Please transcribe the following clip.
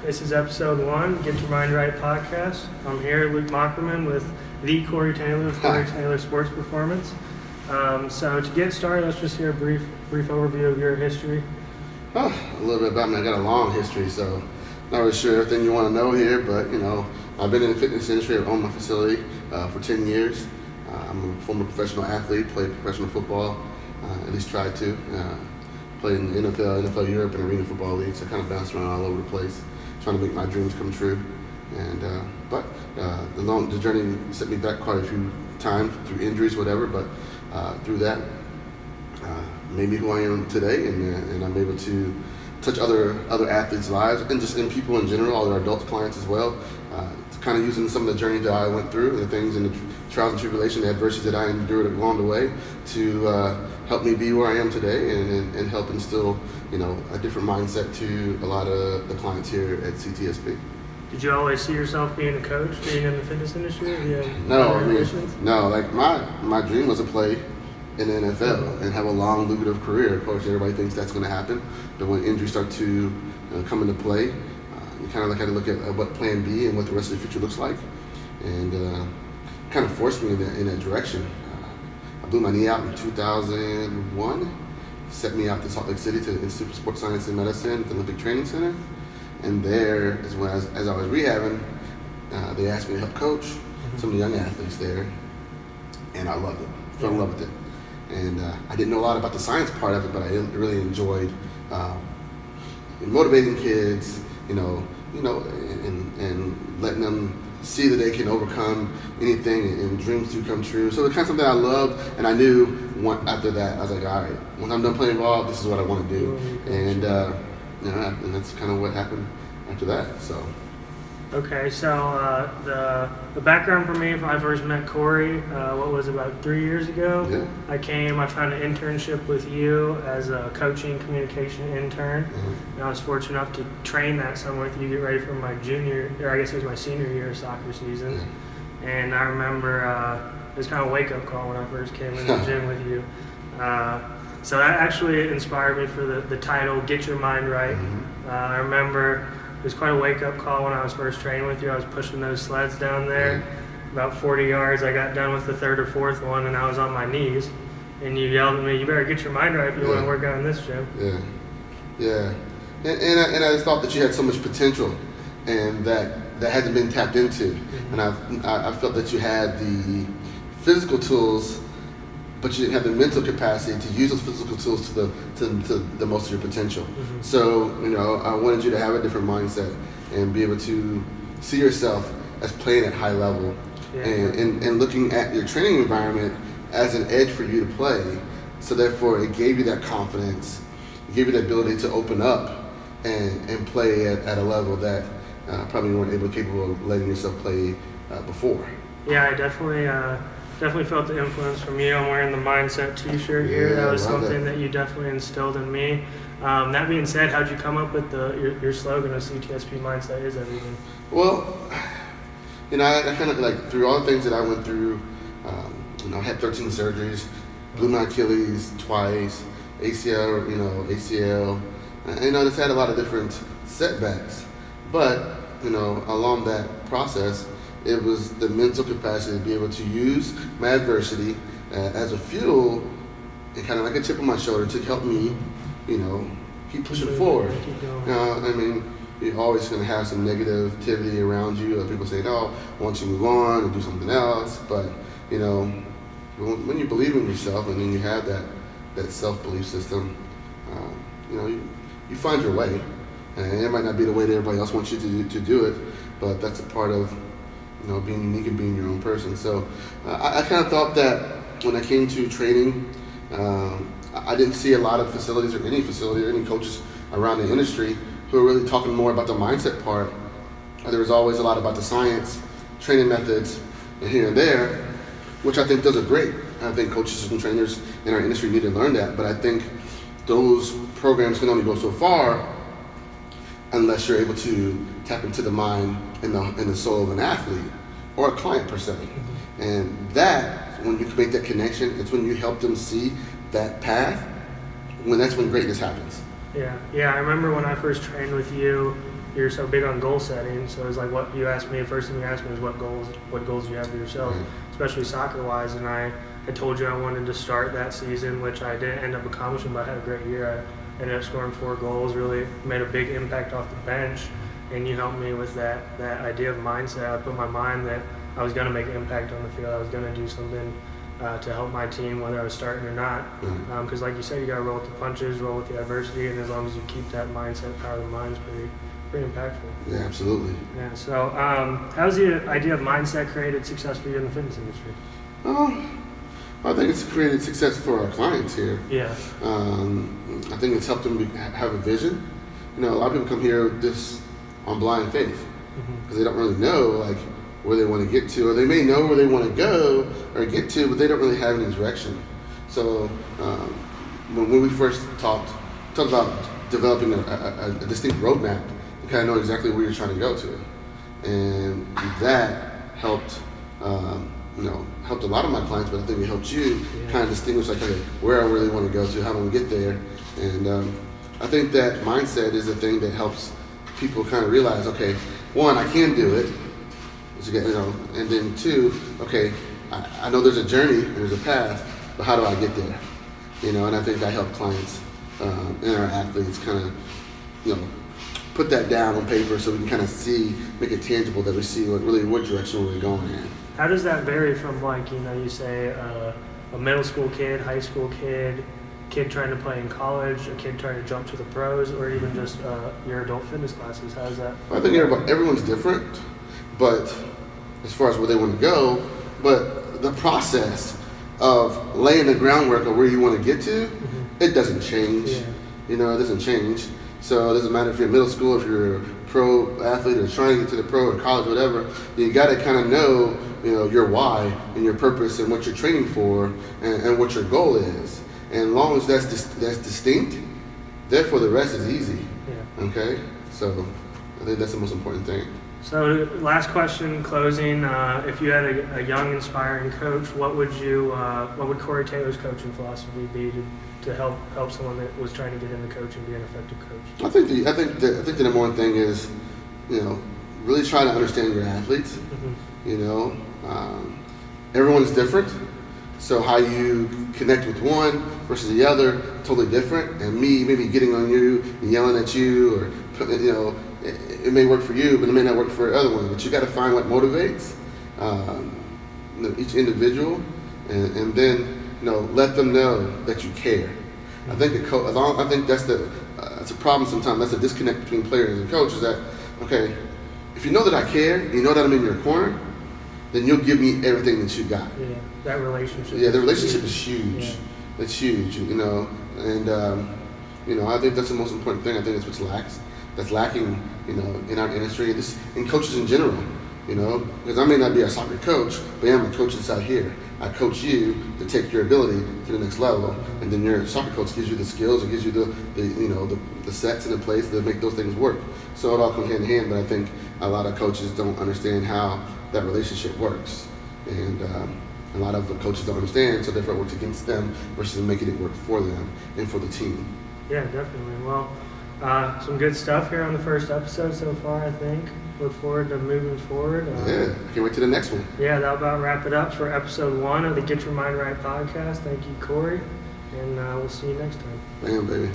This is episode 1, Get Your Mind Right podcast. I'm here, Luke Mockerman, with the Corey Taylor of Corey Taylor Sports Performance. So to get started, let's just hear a brief overview of your history. A little bit about me. I got a long history, so not really sure everything you want to know here, but I've been in the fitness industry. I've owned my facility for 10 years. I'm a former professional athlete, played professional football, at least tried to. Played in the NFL Europe, and Arena Football League, so I kind of bounced around all over the place, trying to make my dreams come true. And the journey set me back quite a few times through injuries, whatever. But through that, made me who I am today, and I'm able to touch other athletes' lives and just in people in general, all their adult clients as well. Kind of using some of the journey that I went through, the things and the trials and tribulations, the adversities that I endured along the way, to help me be where I am today, and help instill a different mindset to a lot of the clients here at CTSP. Did you always see yourself being a coach, being in the fitness industry? No. Like my dream was to play in the NFL and have a long, lucrative career. Of course, everybody thinks that's going to happen, but when injuries start to come into play, you kind of had to look at what Plan B and what the rest of the future looks like, and kind of forced me in that direction. I blew my knee out in 2001, set me out to Salt Lake City to the Institute for Sports Science and Medicine at the Olympic Training Center, and there is when, as I was rehabbing, they asked me to help coach some of the young athletes there, and I loved it, fell in love with it. And I didn't know a lot about the science part of it, but I really enjoyed motivating kids, and letting them see that they can overcome anything and dreams do come true. So it's kind of something I loved, and I knew after that, I was like, all right, when I'm done playing ball, this is what I want to do. And and that's kind of what happened after that. So. Okay, so the background for me, I first met Corey, about 3 years ago. Yeah. I found an internship with you as a coaching communication intern. And I was fortunate enough to train that summer with you, get ready for my my senior year of soccer season. Yeah. And I remember it was kind of a wake-up call when I first came in the gym with you. So that actually inspired me for the title, Get Your Mind Right. I remember it was quite a wake-up call when I was first training with you. I was pushing those sleds down there. About 40 yards, I got done with the third or fourth one, and I was on my knees. And you yelled at me, "You better get your mind right if you want to work out in this gym." Yeah. And I just thought that you had so much potential, and that hadn't been tapped into. And I felt that you had the physical tools, but you didn't have the mental capacity to use those physical tools to the most of your potential. So, I wanted you to have a different mindset and be able to see yourself as playing at high level, and looking at your training environment as an edge for you to play. So therefore, it gave you that confidence, it gave you the ability to open up and play at a level that probably you weren't capable of letting yourself play before. Yeah, I definitely felt the influence from you. I'm wearing the Mindset t-shirt here. That was something that you definitely instilled in me. That being said, how'd you come up with your slogan of CTSP Mindset is Everything? Well, I kind of like, through all the things that I went through, I had 13 surgeries, blew my Achilles twice, ACL, and I just had a lot of different setbacks. But, along that process, it was the mental capacity to be able to use my adversity as a fuel and kind of like a chip on my shoulder to help me, keep pushing forward. You're always going to have some negativity around you. People say, "No, I want you to move on and do something else." But, when you believe in yourself and then you have that self-belief system, you find your way. And it might not be the way that everybody else wants you to do it, but that's a part of being unique and being your own person. So I kind of thought that when I came to training, I didn't see a lot of facilities or any facility or any coaches around the industry who were really talking more about the mindset part. There was always a lot about the science, training methods, and here and there, which I think those are great. I think coaches and trainers in our industry need to learn that, but I think those programs can only go so far unless you're able to tap into the mind and the soul of an athlete or a client per se. And that, when you can make that connection, it's when you help them see that path, that's when greatness happens. Yeah. I remember when I first trained with you, you're so big on goal setting. So it's like what you asked me. The first thing you asked me is what goals do you have for yourself, especially soccer wise. And I told you I wanted to start that season, which I didn't end up accomplishing, but I had a great year. I ended up scoring 4 goals, really made a big impact off the bench, and you helped me with that idea of mindset. I put my mind that I was going to make an impact on the field. I was going to do something to help my team, whether I was starting or not. Because like you said, you got to roll with the punches, roll with the adversity, and as long as you keep that mindset, power of the mind's pretty impactful. Yeah, absolutely. Yeah. So, how has the idea of mindset created success for you in the fitness industry? I think it's created success for our clients here. Yeah. I think it's helped them have a vision. A lot of people come here just on blind faith because they don't really know like where they want to get to, or they may know where they want to go or get to, but they don't really have any direction. So when we first talked about developing a distinct roadmap, you kind of know exactly where you're trying to go to, and that helped. Helped a lot of my clients, but I think it helped you kind of distinguish like, okay, where I really want to go to, how do I get there, and I think that mindset is the thing that helps people kind of realize, okay, one, I can do it, and then two, okay, I know there's a journey and there's a path, but how do I get there? And I think I help clients and our athletes kind of, put that down on paper so we can kind of make it tangible that we see what direction we're going in. How does that vary from like, you say a middle school kid, high school kid trying to play in college, a kid trying to jump to the pros, or even just your adult fitness classes? How does that? I think everyone's different, but as far as where they want to go, but the process of laying the groundwork of where you want to get to, it doesn't change. Yeah. It doesn't change. So it doesn't matter if you're in middle school, if you're a pro athlete or trying to get to the pro or college, whatever. You got to kind of know, your why and your purpose and what you're training for and what your goal is. And as long as that's distinct, therefore the rest is easy. Yeah. Okay. So I think that's the most important thing. So last question, closing. If you had a young, inspiring coach, what would Corey Taylor's coaching philosophy be to help someone that was trying to get into coaching be an effective coach? I think the number one thing is, really try to understand your athletes. Everyone's different, so how you connect with one versus the other, totally different. And me maybe getting on you and yelling at you, or it may work for you, but it may not work for the other one. But you got to find what motivates each individual, and then let them know that you care. I think I think that's a problem sometimes. That's a disconnect between players and coaches. That okay, if you know that I care, you know that I'm in your corner, then you'll give me everything that you got. Yeah, that relationship. Yeah, the relationship is huge. Yeah. It's huge, and I think that's the most important thing. I think that's that's lacking, in our industry, in coaches in general. Because I may not be a soccer coach, but I'm a coach that's out here. I coach you to take your ability to the next level, and then your soccer coach gives you the skills, or gives you the sets and the plays to make those things work. So it all comes hand in hand. But I think a lot of coaches don't understand how that relationship works, and a lot of the coaches don't understand, so therefore it works against them versus making it work for them and for the team. Yeah, definitely. Well, some good stuff here on the first episode so far, I think. Look forward to moving forward. Yeah, can't wait to the next one. Yeah, that'll about wrap it up for episode 1 of the Get Your Mind Right podcast. Thank you, Corey, and we'll see you next time. Bam, baby.